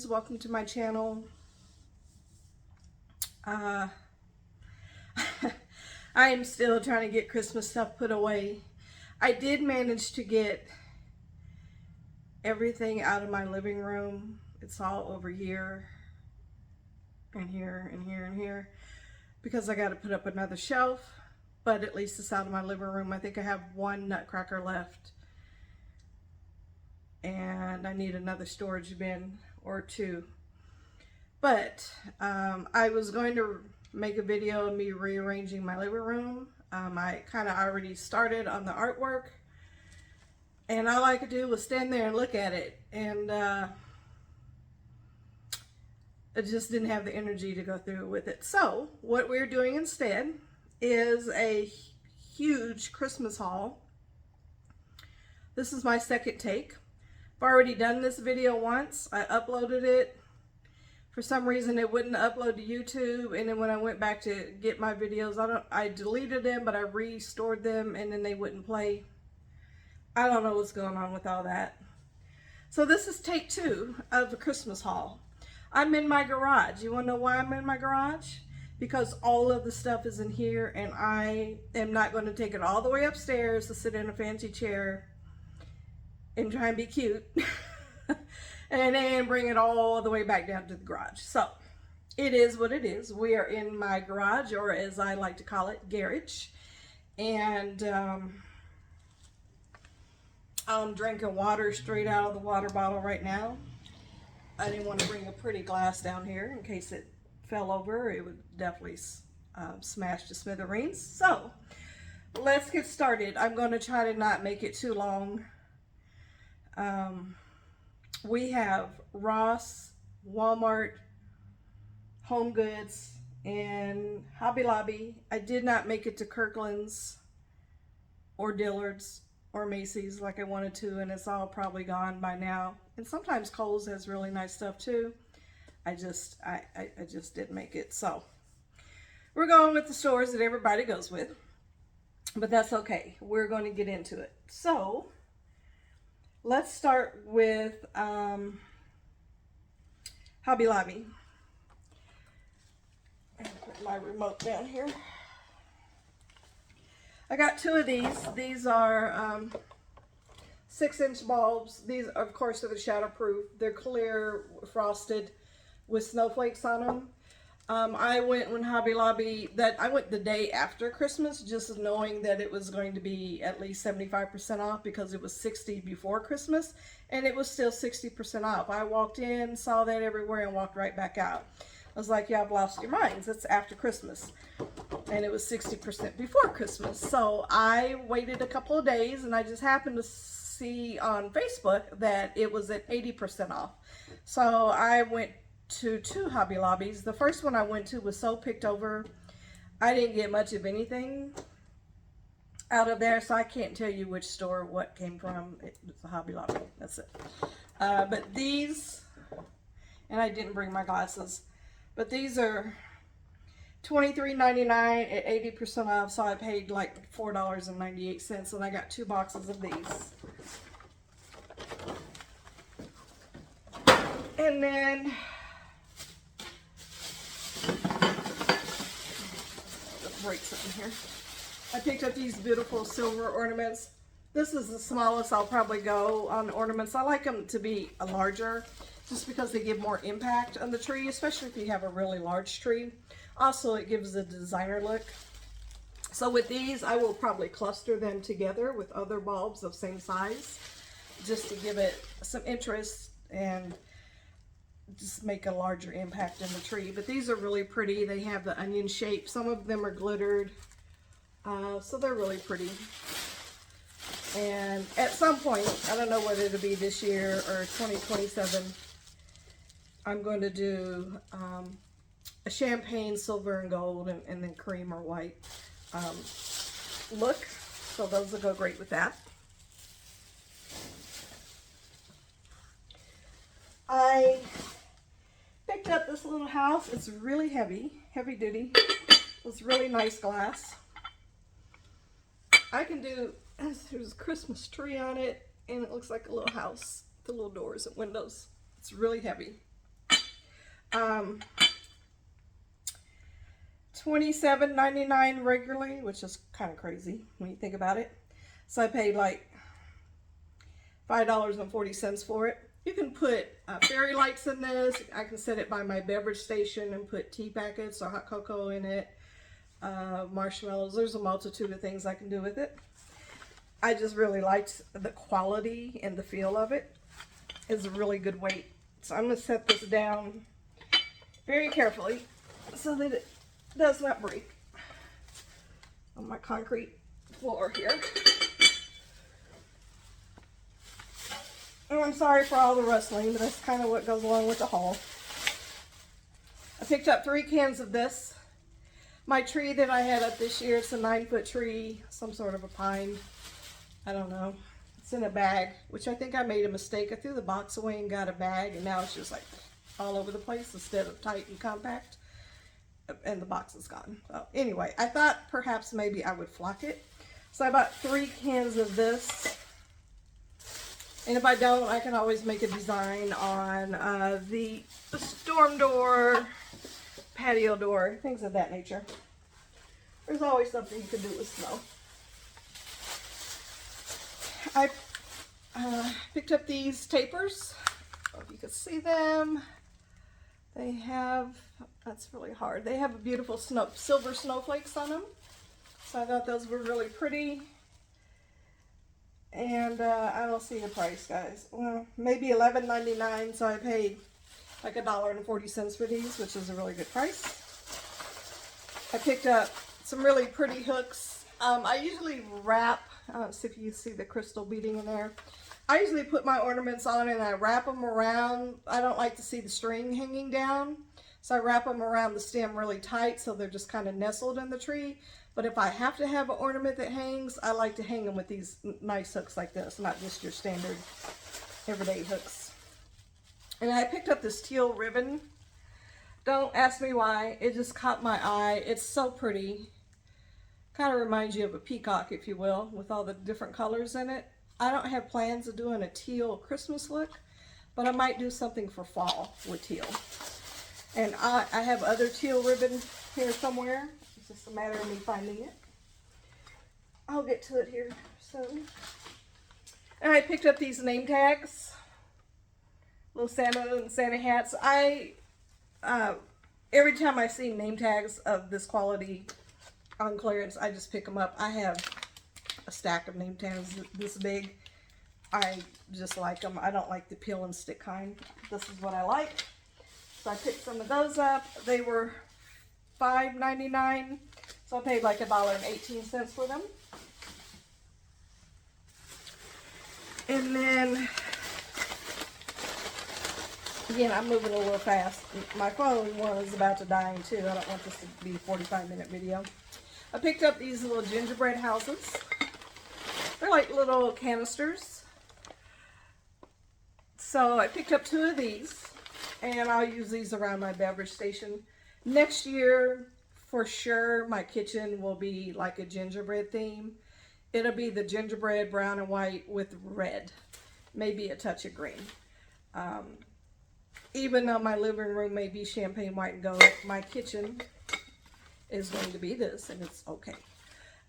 friends, welcome to my channel. I am still trying to get Christmas stuff put away. I did manage to get everything out of my living room. It's all over here and here and here and here because I got to put up another shelf, but at least it's out of my living room. I think I have one nutcracker left and I need another storage bin or two. But I was going to make a video of me rearranging my living room. I kind of already started on the artwork, and all I could do was stand there and look at it, and I just didn't have the energy to go through with it. So what we're doing instead is a huge Christmas haul. This is my second take. I've already done this video once. I uploaded it. For some reason it wouldn't upload to YouTube, and then when I went back to get my videos, I deleted them, but I restored them and then they wouldn't play. I don't know what's going on with all that. So this is take 2 of the Christmas haul. I'm in my garage. You want to know why I'm in my garage? Because all of the stuff is in here, and I am not going to take it all the way upstairs to sit in a fancy chair and try and be cute and then bring it all the way back down to the garage. So it is what it is. We are in my garage, or as I like to call it, garage. And I'm drinking water straight out of the water bottle right now. I didn't want to bring a pretty glass down here in case it fell over. It would definitely smash to smithereens. So let's get started. I'm going to try to not make it too long. We have Ross, Walmart, Home Goods, and Hobby Lobby. I did not make it to Kirkland's or Dillard's or Macy's like I wanted to, and it's all probably gone by now. And sometimes Kohl's has really nice stuff too. I just didn't make it. So we're going with the stores that everybody goes with, but that's okay. We're going to get into it. So let's start with Hobby Lobby. And put my remote down here. I got 2 of these. These are 6-inch bulbs. These, of course, are the shatterproof. They're clear, frosted, with snowflakes on them. I went when Hobby Lobby, I went the day after Christmas, just knowing that it was going to be at least 75% off because it was 60 before Christmas, and it was still 60% off. I walked in, saw that everywhere, and walked right back out. I was like, y'all have lost your minds. It's after Christmas. And it was 60% before Christmas. So I waited a couple of days, and I just happened to see on Facebook that it was at 80% off. So I went to 2 Hobby Lobbies. The first one I went to was so picked over. I didn't get much of anything out of there, so I can't tell you which store what came from. It was a Hobby Lobby. That's it. But these, and I didn't bring my glasses, but these are $23.99 at 80% off, so I paid like $4.98, and I got 2 boxes of these. And then break something here. I picked up these beautiful silver ornaments. This is the smallest I'll probably go on ornaments. I like them to be larger just because they give more impact on the tree, especially if you have a really large tree. Also, it gives a designer look. So with these, I will probably cluster them together with other bulbs of same size just to give it some interest and just make a larger impact in the tree. But these are really pretty. They have the onion shape. Some of them are glittered, so they're really pretty. And at some point, I don't know whether it'll be this year or 2027, I'm going to do a champagne, silver, and gold, and then cream or white look. So those will go great with that. I picked up this little house. It's really heavy duty. It's really nice glass. I can do, there's a Christmas tree on it, and it looks like a little house, the little doors and windows. It's really heavy. $27.99 regularly, which is kind of crazy when you think about it. So I paid like $5.40 for it. You can put fairy lights in this. I can set it by my beverage station and put tea packets or hot cocoa in it. Marshmallows. There's a multitude of things I can do with it. I just really liked the quality and the feel of it. It's a really good weight. So I'm going to set this down very carefully so that it does not break on my concrete floor here. And I'm sorry for all the rustling, but that's kind of what goes along with the haul. I picked up 3 cans of this. My tree that I had up this year, it's a 9-foot tree, some sort of a pine. I don't know. It's in a bag, which I think I made a mistake. I threw the box away and got a bag, and now it's just like all over the place instead of tight and compact. And the box is gone. So anyway, I thought perhaps maybe I would flock it. So I bought 3 cans of this. And if I don't, I can always make a design on the storm door, patio door, things of that nature. There's always something you can do with snow. I picked up these tapers. I don't know if you can see them. They have, that's really hard. They have a beautiful silver snowflakes on them. So I thought those were really pretty. And I don't see the price, guys. Well, maybe $11.99, so I paid like $1.40 for these, which is a really good price. I picked up some really pretty hooks. I usually wrap, let's see if you see the crystal beading in there. I usually put my ornaments on and I wrap them around. I don't like to see the string hanging down, so I wrap them around the stem really tight so they're just kind of nestled in the tree. But if I have to have an ornament that hangs, I like to hang them with these nice hooks like this, not just your standard everyday hooks. And I picked up this teal ribbon. Don't ask me why, it just caught my eye. It's so pretty. Kind of reminds you of a peacock, if you will, with all the different colors in it. I don't have plans of doing a teal Christmas look, but I might do something for fall with teal. And I have other teal ribbon here somewhere. It's just a matter of me finding it. I'll get to it here soon. And I picked up these name tags. Little Santa and Santa hats. Every time I see name tags of this quality on clearance, I just pick them up. I have a stack of name tags this big. I just like them. I don't like the peel and stick kind. This is what I like. So I picked some of those up. They were $5.99, so I paid like $1.18 for them. And then, again, I'm moving a little fast. My phone was about to die too. I don't want this to be a 45-minute video. I picked up these little gingerbread houses. They're like little canisters. So I picked up 2 of these, and I'll use these around my beverage station. Next year, for sure, my kitchen will be like a gingerbread theme. It'll be the gingerbread brown and white with red, maybe a touch of green. Even though my living room may be champagne white and gold, my kitchen is going to be this, and it's okay.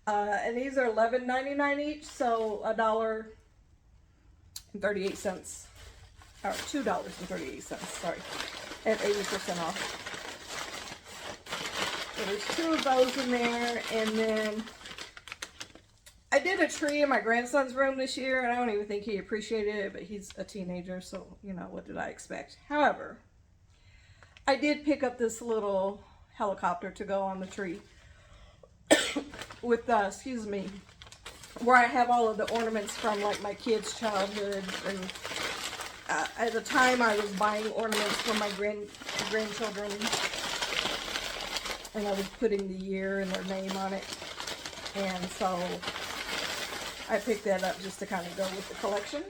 And these are $11.99 each, so $1.38, or $2.38, sorry, at 80% off. So there's 2 of those in there, and then I did a tree in my grandson's room this year, and I don't even think he appreciated it, but he's a teenager, so, you know, what did I expect? However, I did pick up this little helicopter to go on the tree with, excuse me, where I have all of the ornaments from like my kids' childhood. And at the time I was buying ornaments for my grandchildren, and I was putting the year and their name on it. And so I picked that up just to kind of go with the collection.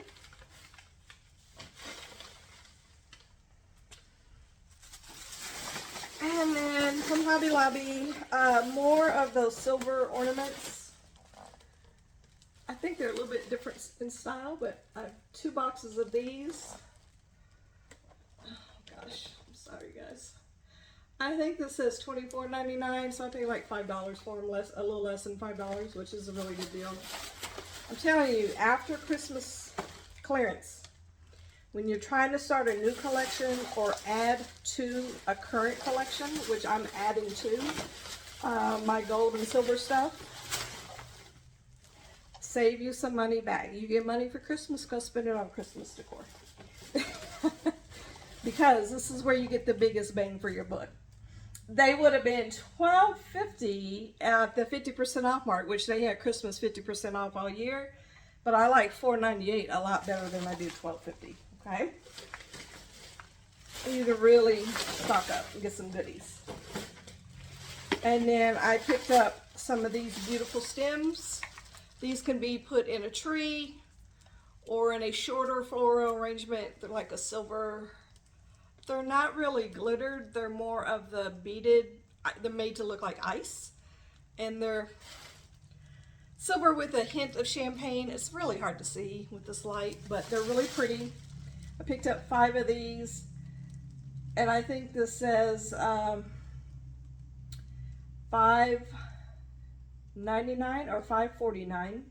And then from Hobby Lobby, more of those silver ornaments. I think they're a little bit different in style, but I have 2 boxes of these. Oh gosh, I'm Sorry guys. I think this says $24.99, so I pay like $5 for them, a little less than $5, which is a really good deal. I'm telling you, after Christmas clearance, when you're trying to start a new collection or add to a current collection, which I'm adding to my gold and silver stuff, save you some money back. You get money for Christmas, go spend it on Christmas decor. Because this is where you get the biggest bang for your buck. They would have been $12.50 at the 50% off mark, which they had Christmas 50% off all year. But I like $4.98 a lot better than I do $12.50. Okay? You need to really stock up and get some goodies. And then I picked up some of these beautiful stems. These can be put in a tree or in a shorter floral arrangement. They're like a silver. They're not really glittered. They're more of the beaded. They're made to look like ice. And they're silver with a hint of champagne. It's really hard to see with this light, but they're really pretty. I picked up 5 of these. And I think this says $5.99 or $5.49.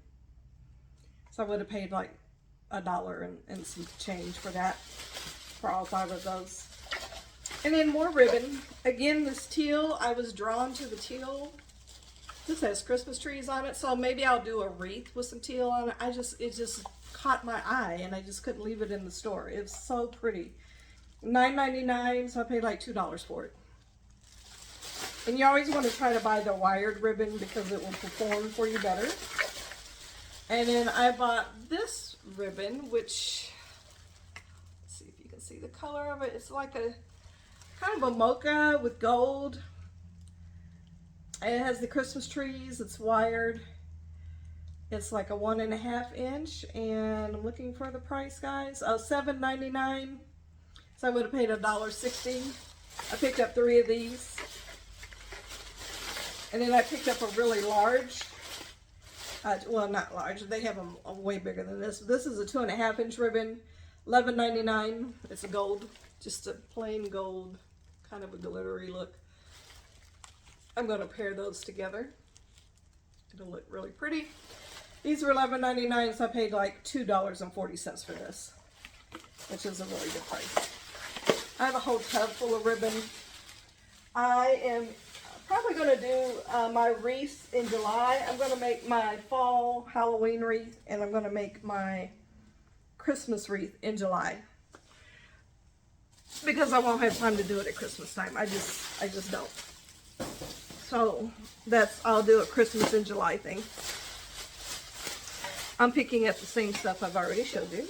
So I would have paid like $1 and some change for that. For all 5 of those. And then more ribbon. Again, this teal, I was drawn to the teal. This has Christmas trees on it, so maybe I'll do a wreath with some teal on it. It just caught my eye and I just couldn't leave it in the store. It's so pretty. $9.99, so I paid like $2 for it. And you always want to try to buy the wired ribbon because it will perform for you better. And then I bought this ribbon, which, see the color of it. It's like a kind of a mocha with gold. And it has the Christmas trees. It's wired. It's like a 1.5 inch, and I'm looking for the price, guys. Oh, $7.99. So I would have paid $1.60. I picked up 3 of these, and then I picked up a really large. Well, not large. They have them way bigger than this. This is a 2.5 inch ribbon. $11.99. It's a gold, just a plain gold, kind of a glittery look. I'm going to pair those together. It'll look really pretty. These were $11.99, so I paid like $2.40 for this, which is a really good price. I have a whole tub full of ribbon. I am probably going to do my wreaths in July. I'm going to make my fall Halloween wreath, and I'm going to make my Christmas wreath in July, because I won't have time to do it at Christmas time. I just don't. So I'll do a Christmas in July thing. I'm picking up the same stuff I've already showed you.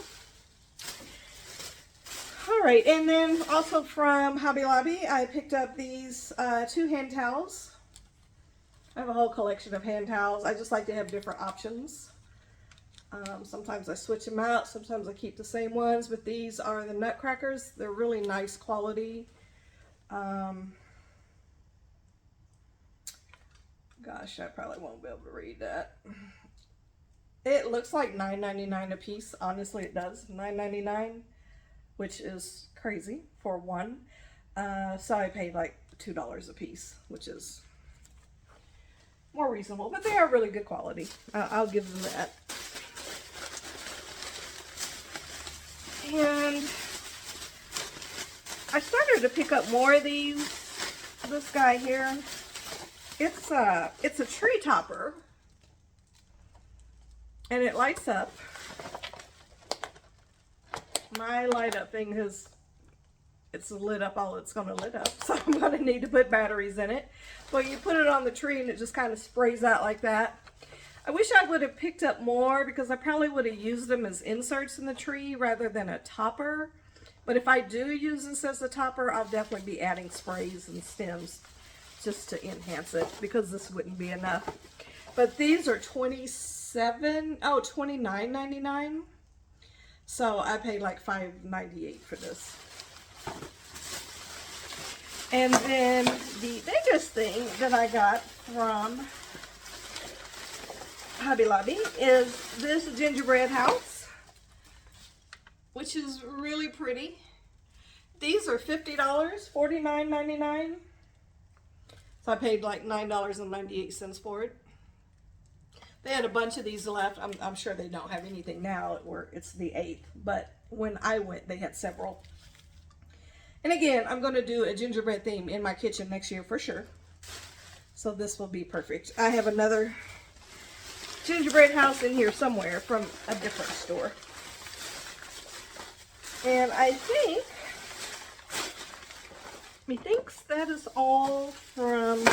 All right, and then also from Hobby Lobby, I picked up these 2 hand towels. I have a whole collection of hand towels. I just like to have different options. Sometimes I switch them out, sometimes I keep the same ones, but these are the Nutcrackers. They're really nice quality. Gosh, I probably won't be able to read that. It looks like $9.99 a piece. Honestly, it does. $9.99, which is crazy for one. So I paid like $2 a piece, which is more reasonable, but they are really good quality. I'll give them that. And I started to pick up more of these. This guy here, it's a tree topper, and it lights up. My light up thing it's lit up all it's gonna lit up, so I'm gonna need to put batteries in it. But you put it on the tree and it just kind of sprays out like that. I wish I would have picked up more, because I probably would have used them as inserts in the tree rather than a topper. But if I do use this as a topper, I'll definitely be adding sprays and stems just to enhance it, because this wouldn't be enough. But these are $29.99. So I paid like $5.98 for this. And then the biggest thing that I got from Hobby Lobby is this gingerbread house, which is really pretty. These are $50, $49.99. So I paid like $9.98 for it. They had a bunch of these left. I'm sure they don't have anything now at work. It's the 8th, but when I went, they had several. And again, I'm going to do a gingerbread theme in my kitchen next year for sure. So this will be perfect. I have another gingerbread house in here somewhere from a different store. And I think, methinks that is all from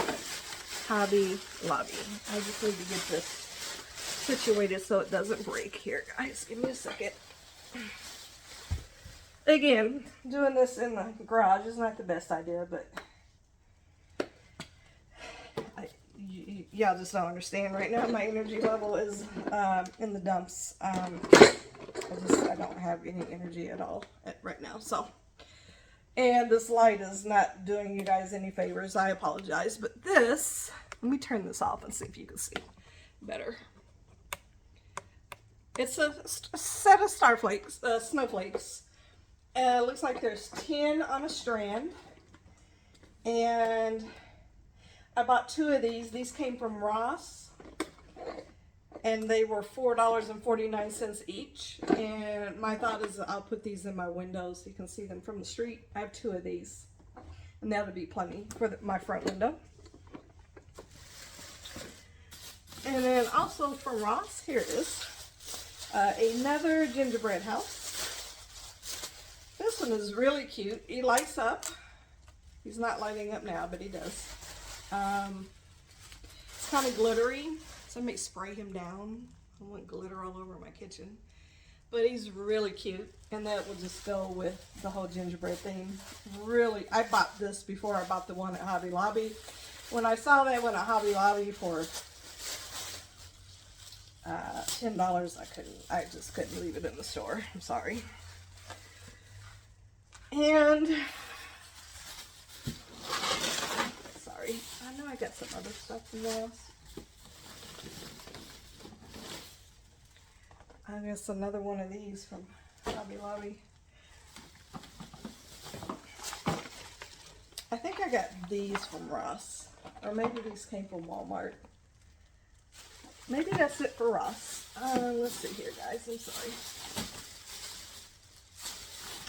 Hobby Lobby. I just need to get this situated so it doesn't break. Here, guys, give me a second. Again, doing this in the garage is not the best idea, but y'all just don't understand right now. My energy level is in the dumps. I don't have any energy at all right now. So, and this light is not doing you guys any favors. I apologize, but this, let me turn this off and see if you can see better. It's a set of snowflakes. Looks like there's 10 on a strand. And I bought 2 of these. These came from Ross. And they were $4.49 each. And my thought is I'll put these in my window so you can see them from the street. I have 2 of these. And that'll be plenty for my front window. And then also from Ross, here it is. Another gingerbread house. This one is really cute. He lights up. He's not lighting up now, but he does. It's kind of glittery. Somebody spray him down. I want glitter all over my kitchen. But he's really cute. And that will just go with the whole gingerbread theme. Really, I bought this before I bought the one at Hobby Lobby. When I saw that one at Hobby Lobby for $10, I just couldn't leave it in the store. I'm sorry. And sorry, I know I got some other stuff in this. I guess another one of these from Hobby Lobby. I think I got these from Ross, or maybe these came from Walmart. Maybe that's it for Ross. Let's see here, guys. I'm sorry.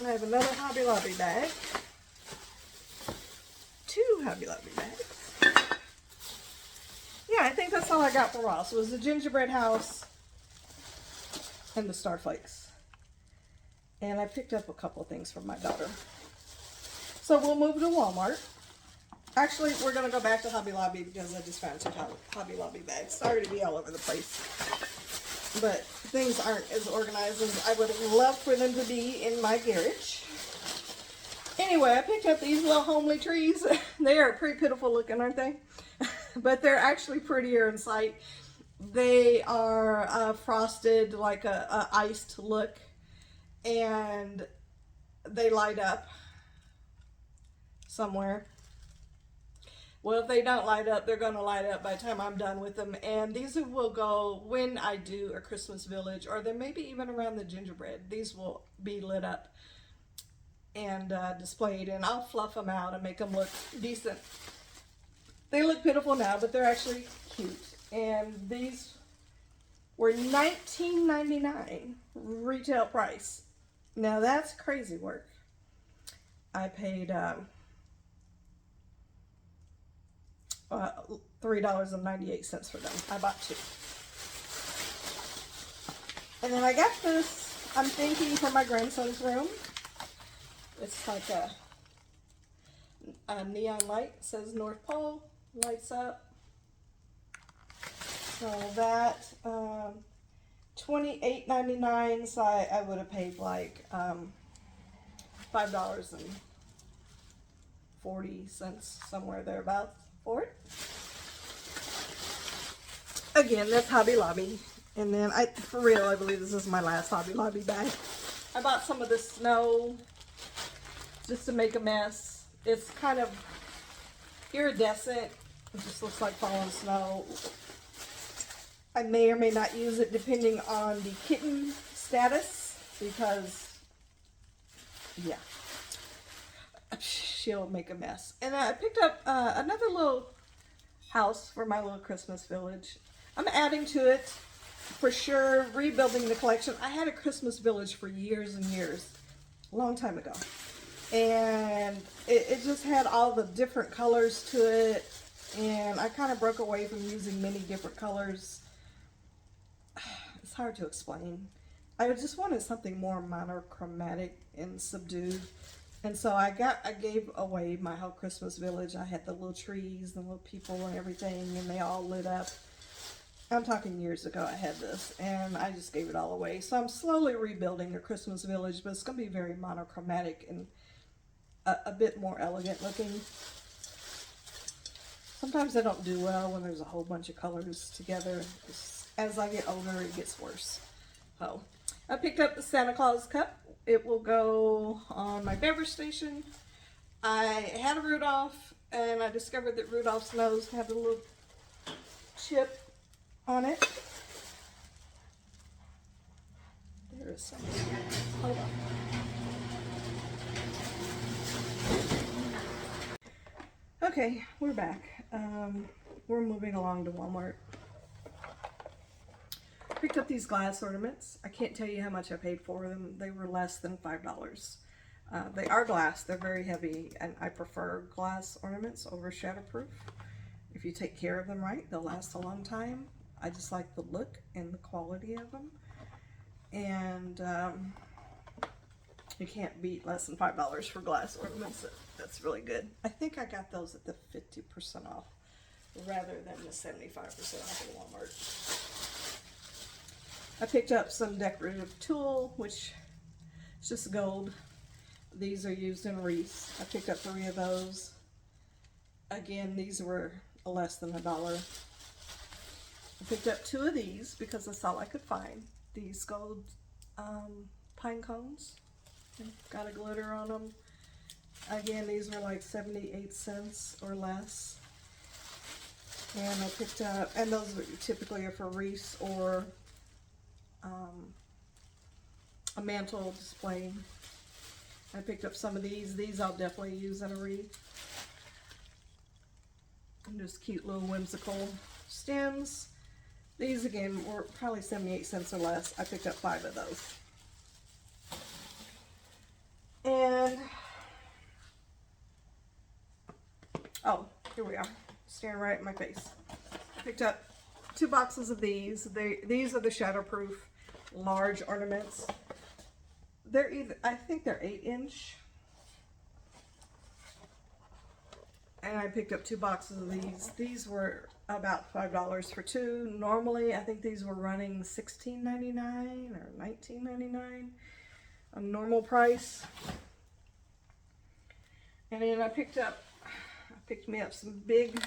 I have another Hobby Lobby bag. 2 Hobby Lobby bags. Yeah, I think that's all I got for Ross. It was the gingerbread house and the snowflakes. And I picked up a couple things from my daughter. So we'll move to Walmart. Actually, we're going to go back to Hobby Lobby because I just found 2 Hobby Lobby bags. Sorry to be all over the place. But things aren't as organized as I would love for them to be in my garage. Anyway, I picked up these little homely trees. They are pretty pitiful looking, aren't they? But they're actually prettier in sight. They are frosted, like a iced look. And they light up somewhere. Well, if they don't light up, they're going to light up by the time I'm done with them. And these will go when I do a Christmas village, or then maybe even around the gingerbread. These will be lit up and displayed, and I'll fluff them out and make them look decent. They look pitiful now, but they're actually cute. And these were $19.99 retail price. Now that's crazy work. I paid $3.98 for them. I bought 2. And then I got this, I'm thinking, for my grandson's room. It's like a neon light. It says North Pole, lights up. So that, $28.99, so I would have paid like $5.40, somewhere thereabouts for it. Again, that's Hobby Lobby. And then, for real, I believe this is my last Hobby Lobby bag. I bought some of the snow just to make a mess. It's kind of iridescent. It just looks like falling snow. I may or may not use it depending on the kitten status because, yeah. she'll make a mess. And I picked up another little house for my little Christmas village. I'm adding to it for sure, rebuilding the collection. I had a Christmas village for years and years, a long time ago. And it just had all the different colors to it. And I kind of broke away from using many different colors. It's hard to explain. I just wanted something more monochromatic and subdued. And so I gave away my whole Christmas village. I had the little trees, the little people and everything, and they all lit up. I'm talking years ago I had this, and I just gave it all away. So I'm slowly rebuilding the Christmas village, but it's going to be very monochromatic and a bit more elegant looking. Sometimes I don't do well when there's a whole bunch of colors together. As I get older, it gets worse. So I picked up the Santa Claus cup. It will go on my beverage station. I had a Rudolph, and I discovered that Rudolph's nose had a little chip on it. There is something. Hold on. Okay, we're back. We're moving along to Walmart. Picked up these glass ornaments. I can't tell you how much I paid for them. They were less than $5. They are glass. They're very heavy, and I prefer glass ornaments over shatterproof. If you take care of them right, they'll last a long time. I just like the look and the quality of them. And you can't beat less than $5 for glass ornaments. That's really good. I think I got those at the 50% off rather than the 75% off at Walmart. I picked up some decorative tulle, which is just gold. These are used in wreaths. I picked up 3 of those. Again, these were less than $1. I picked up 2 of these because that's all I could find. These gold pine cones. Got a glitter on them. Again, these were like 78 cents or less. And I picked up, and those typically are for wreaths or a mantle display. I picked up some of these. These I'll definitely use in a wreath. And just cute little whimsical stems. These again were probably 78 cents or less. I picked up 5 of those. And oh, here we are, staring right at my face. Picked up 2 boxes of these. These are the shatterproof large ornaments. They're either, I think they're 8-inch. And I picked up 2 boxes of these. These were about $5 for 2. Normally, I think these were running $16.99 or $19.99. A normal price. And then I picked me up some big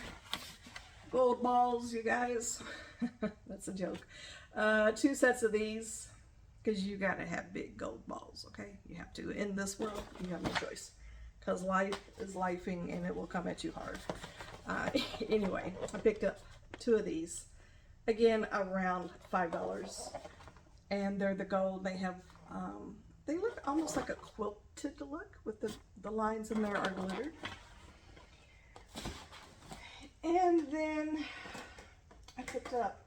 gold balls, you guys. That's a joke. 2 sets of these, because you gotta have big gold balls, okay? You have to. In this world, you have no choice, because life is lifing and it will come at you hard. Anyway, I picked up 2 of these. Again, around $5. And they're the gold. They have, they look almost like a quilted look, with the lines in there are glittered. And then I picked up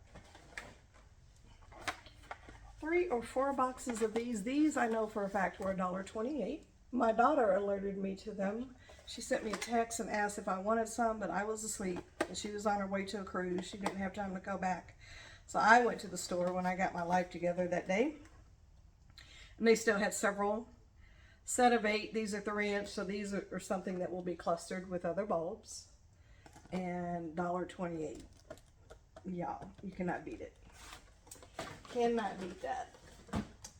3 or 4 boxes of these. These I know for a fact were $1.28. My daughter alerted me to them. She sent me a text and asked if I wanted some, but I was asleep and she was on her way to a cruise. She didn't have time to go back. So I went to the store when I got my life together that day. And they still had several. Set of 8. These are 3-inch, so these are something that will be clustered with other bulbs. And $1.28. Y'all, you cannot beat it. Cannot beat that.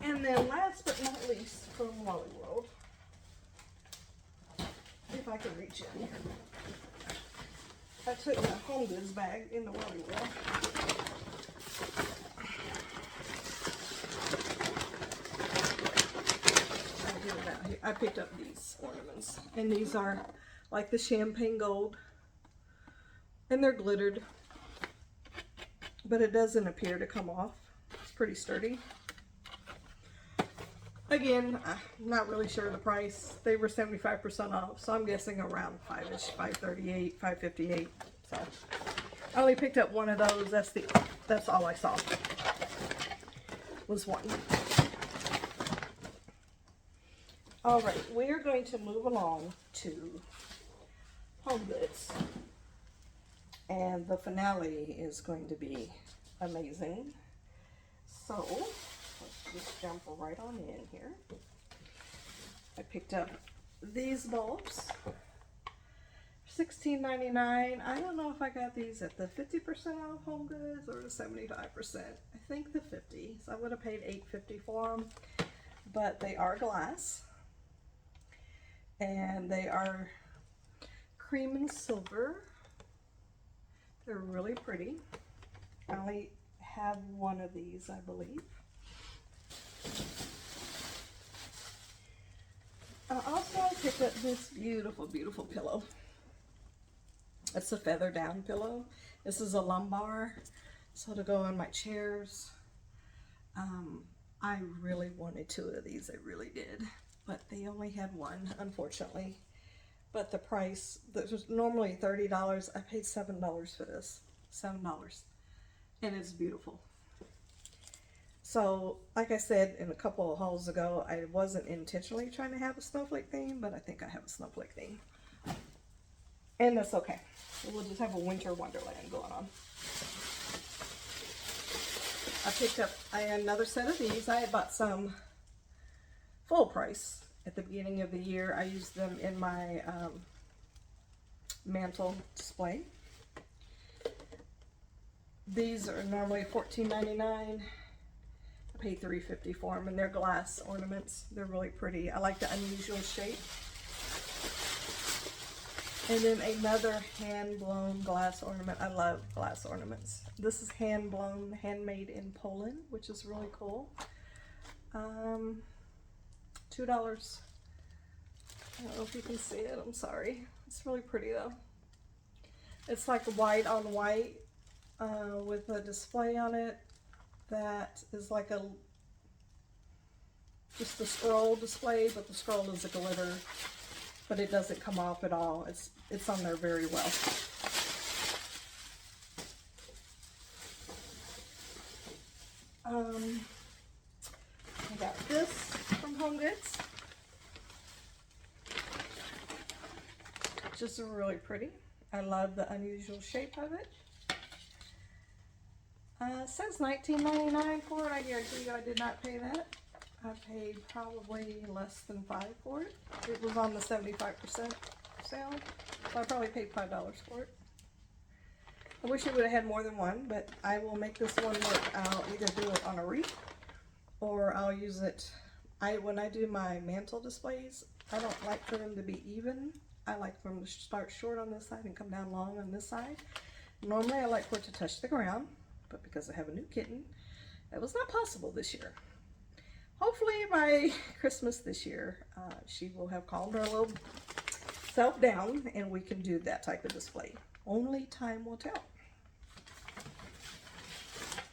And then last but not least, from Wally World, if I can reach it here, I took my home goods bag in the Wally World. I picked up these ornaments, and these are like the champagne gold, and they're glittered, but it doesn't appear to come off. It's pretty sturdy. Again, I'm not really sure the price. They were 75% off, so I'm guessing around 5-ish, 538, 558. So I only picked up one of those. That's all I saw. Was one. All right, we are going to move along to Home Goods. And the finale is going to be amazing. So let's just jump right on in here. I picked up these bulbs, $16.99. I don't know if I got these at the 50% off Home Goods or the 75%. I think the 50. So I would have paid $8.50 for them, but they are glass, and they are cream and silver. They're really pretty. I only have one of these, I believe. I also picked up this beautiful, beautiful pillow. It's a feather down pillow. This is a lumbar, so to go on my chairs. I really wanted two of these, I really did, but they only had one, unfortunately. But the price, that was normally $30, I paid $7 for this. $7. And it's beautiful. So, like I said in a couple of hauls ago, I wasn't intentionally trying to have a snowflake theme, but I think I have a snowflake theme. And that's okay. We'll just have a winter wonderland going on. I picked up another set of these. I had bought some full price at the beginning of the year. I used them in my mantle display. These are normally $14.99. I paid $3.50 for them, and they're glass ornaments. They're really pretty. I like the unusual shape. And then another hand-blown glass ornament. I love glass ornaments. This is hand-blown, handmade in Poland, which is really cool. $2. I don't know if you can see it. I'm sorry. It's really pretty though. It's like white on white with a display on it that is like just a scroll display, but the scroll is a glitter, but it doesn't come off at all. It's on there very well. I got this from Home Goods. Just really pretty. I love the unusual shape of it. It says $19.99 for it. I guarantee you I did not pay that. I paid probably less than $5 for it. It was on the 75% sale, so I probably paid $5 for it. I wish it would have had more than one, but I will make this one work. I'll either do it on a wreath or I'll use it. When I do my mantle displays, I don't like for them to be even. I like for them to start short on this side and come down long on this side. Normally I like for it to touch the ground, but because I have a new kitten, that was not possible this year. Hopefully by Christmas this year, she will have calmed her little self down and we can do that type of display. Only time will tell.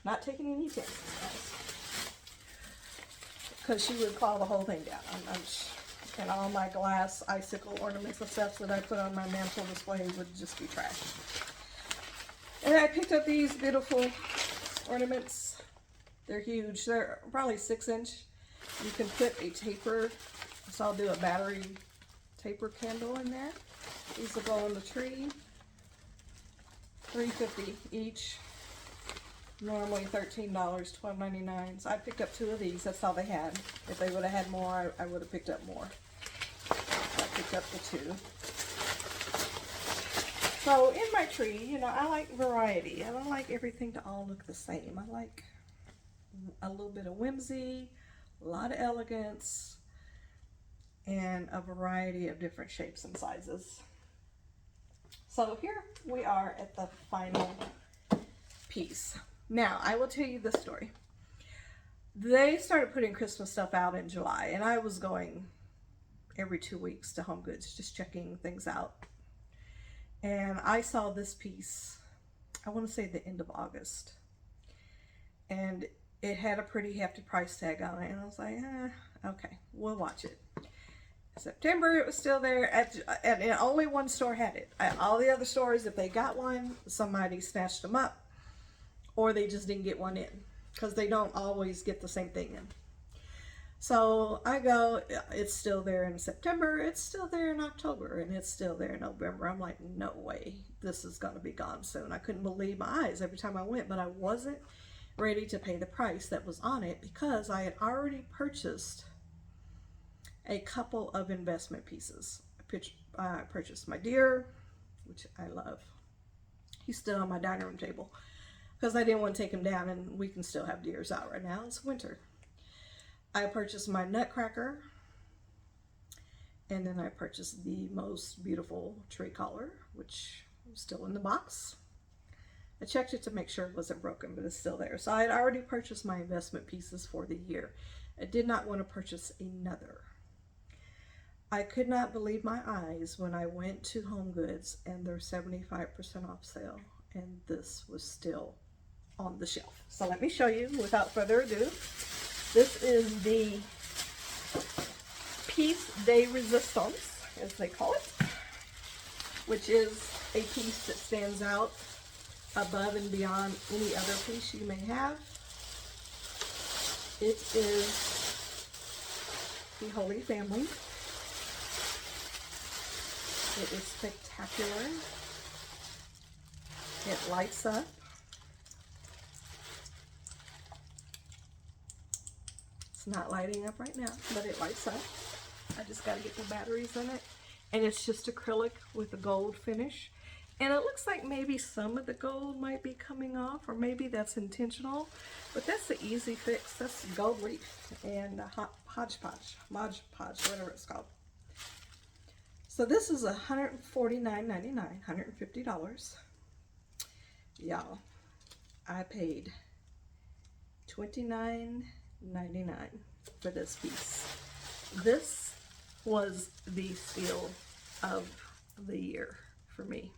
Not taking any chances, guys, because she would claw the whole thing down. And all my glass icicle ornaments and stuff that I put on my mantle display would just be trash. And I picked up these beautiful ornaments. They're huge. They're probably 6-inch. You can put a taper, so I'll do a battery taper candle in there. These will go on the tree. $3.50 each. Normally $13, $12.99. So I picked up 2 of these. That's all they had. If they would have had more, I would have picked up more. I picked up the 2. So in my tree, you know, I like variety. I don't like everything to all look the same. I like a little bit of whimsy, a lot of elegance, and a variety of different shapes and sizes. So here we are at the final piece. Now, I will tell you this story. They started putting Christmas stuff out in July, and I was going every 2 weeks to Home Goods, just checking things out. And I saw this piece, I want to say the end of August. And it had a pretty hefty price tag on it. And I was like, Okay, we'll watch it. September, it was still there, and only one store had it. All the other stores, if they got one, somebody snatched them up, or they just didn't get one in, because they don't always get the same thing in. So I go, it's still there in September, it's still there in October, and it's still there in November. I'm like, no way, this is going to be gone soon. I couldn't believe my eyes every time I went, but I wasn't ready to pay the price that was on it because I had already purchased a couple of investment pieces. I purchased my deer, which I love. He's still on my dining room table because I didn't want to take him down, and we can still have deers out right now. It's winter. I purchased my nutcracker, and then I purchased the most beautiful tree collar, which was still in the box. I checked it to make sure it wasn't broken, but it's still there. So I had already purchased my investment pieces for the year. I did not want to purchase another. I could not believe my eyes when I went to Home Goods and their 75% off sale, and this was still on the shelf. So let me show you without further ado. This is the piece de resistance, as they call it, which is a piece that stands out above and beyond any other piece you may have. It is the Holy Family. It is spectacular. It lights up. It's not lighting up right now, but it lights up. I just got to get the batteries in it. And it's just acrylic with a gold finish. And it looks like maybe some of the gold might be coming off, or maybe that's intentional. But that's the easy fix. That's gold leaf and hodgepodge, whatever it's called. So this is $149.99, $150. Y'all, I paid $29.99 for this piece. This was the steal of the year for me.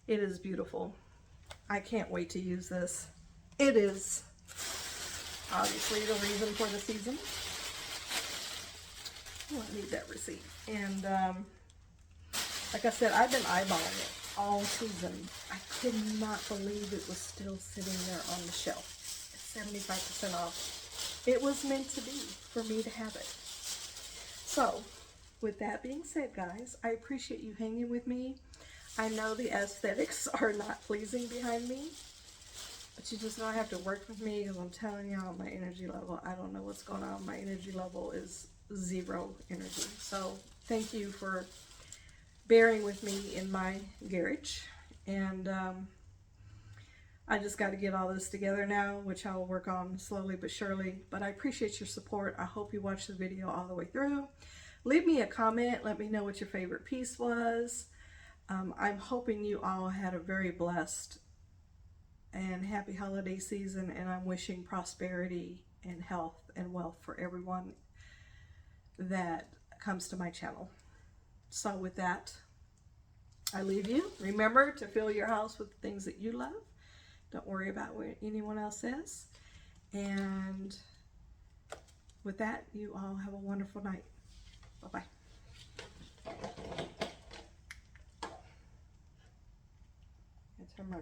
It is beautiful. I can't wait to use this. It is obviously the reason for the season. Oh, I need that receipt. And like I said, I've been eyeballing it all season. I could not believe it was still sitting there on the shelf. It's 75% off. It was meant to be for me to have it. So, with that being said, guys, I appreciate you hanging with me. I know the aesthetics are not pleasing behind me, but you just don't have to work with me, because I'm telling y'all, my energy level, I don't know what's going on. My energy level is zero energy. So thank you for bearing with me in my garage. And I just got to get all this together now, which I will work on slowly but surely. But I appreciate your support. I hope you watched the video all the way through. Leave me a comment. Let me know what your favorite piece was. I'm hoping you all had a very blessed and happy holiday season, and I'm wishing prosperity and health and wealth for everyone that comes to my channel. So with that, I leave you. Remember to fill your house with things that you love. Don't worry about what anyone else says. And with that, you all have a wonderful night. Bye-bye. Turn my